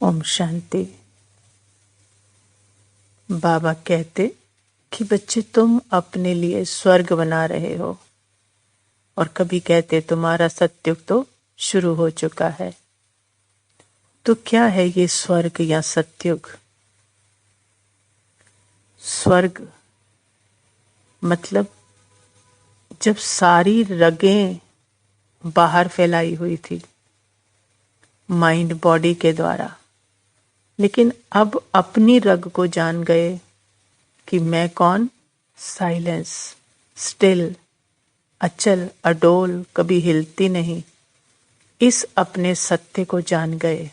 ओम शांति। बाबा कहते कि बच्चे तुम अपने लिए स्वर्ग बना रहे हो, और कभी कहते तुम्हारा सत्युग तो शुरू हो चुका है। तो क्या है ये स्वर्ग या सत्युग? स्वर्ग मतलब जब सारी रगें बाहर फैलाई हुई थी माइंड बॉडी के द्वारा, लेकिन अब अपनी रग को जान गए कि मैं कौन? साइलेंस, स्टिल, अचल, अडोल, कभी हिलती नहीं। इस अपने सत्य को जान गए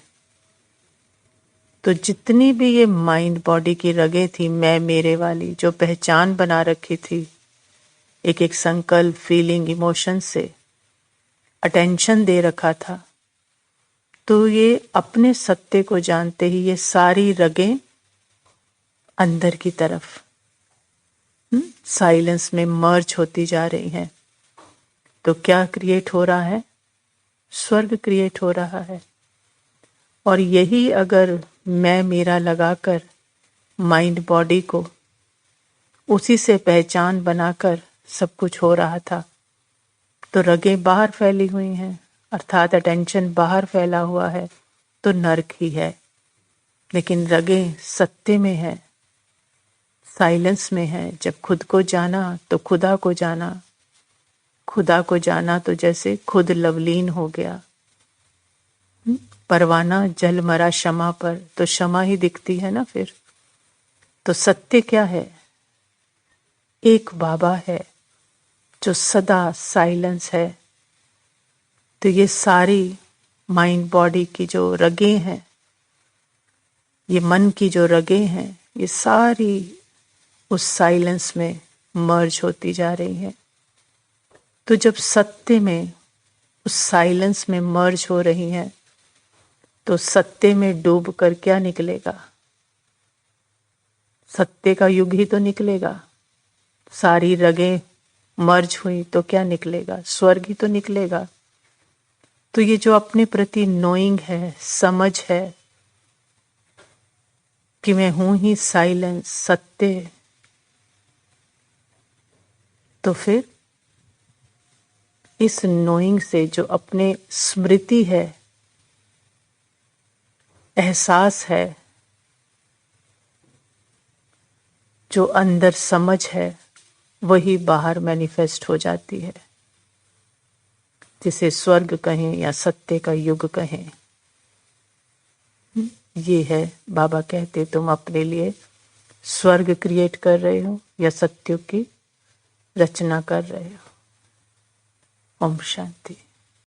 तो जितनी भी ये माइंड बॉडी की रगें थी मैं मेरे वाली, जो पहचान बना रखी थी एक एक संकल्प, फीलिंग, इमोशन से अटेंशन दे रखा था, तो ये अपने सत्य को जानते ही ये सारी रगें अंदर की तरफ साइलेंस में मर्ज होती जा रही हैं। तो क्या क्रिएट हो रहा है? स्वर्ग क्रिएट हो रहा है। और यही अगर मैं मेरा लगाकर माइंड बॉडी को उसी से पहचान बनाकर सब कुछ हो रहा था, तो रगें बाहर फैली हुई हैं, अर्थात अटेंशन बाहर फैला हुआ है, तो नर्क ही है। लेकिन रगें सत्य में है, साइलेंस में है। जब खुद को जाना तो खुदा को जाना, खुदा को जाना तो जैसे खुद लवलीन हो गया। परवाना जल मरा शमा पर, तो शमा ही दिखती है ना फिर। तो सत्य क्या है? एक बाबा है जो सदा साइलेंस है। तो ये सारी माइंड बॉडी की जो रगें हैं, ये मन की जो रगें हैं, ये सारी उस साइलेंस में मर्ज होती जा रही हैं। तो जब सत्य में उस साइलेंस में मर्ज हो रही हैं, तो सत्य में डूब कर क्या निकलेगा? सत्य का युग ही तो निकलेगा। सारी रगें मर्ज हुई तो क्या निकलेगा? स्वर्ग ही तो निकलेगा। तो ये जो अपने प्रति नोइंग है, समझ है कि मैं हूं ही साइलेंस, सत्य, तो फिर इस नोइंग से जो अपने स्मृति है, एहसास है, जो अंदर समझ है, वही बाहर मैनिफेस्ट हो जाती है, जिसे स्वर्ग कहें या सत्य का युग कहें। ये है बाबा कहते तुम अपने लिए स्वर्ग क्रिएट कर रहे हो या सत्युग की रचना कर रहे हो। ओम शांति।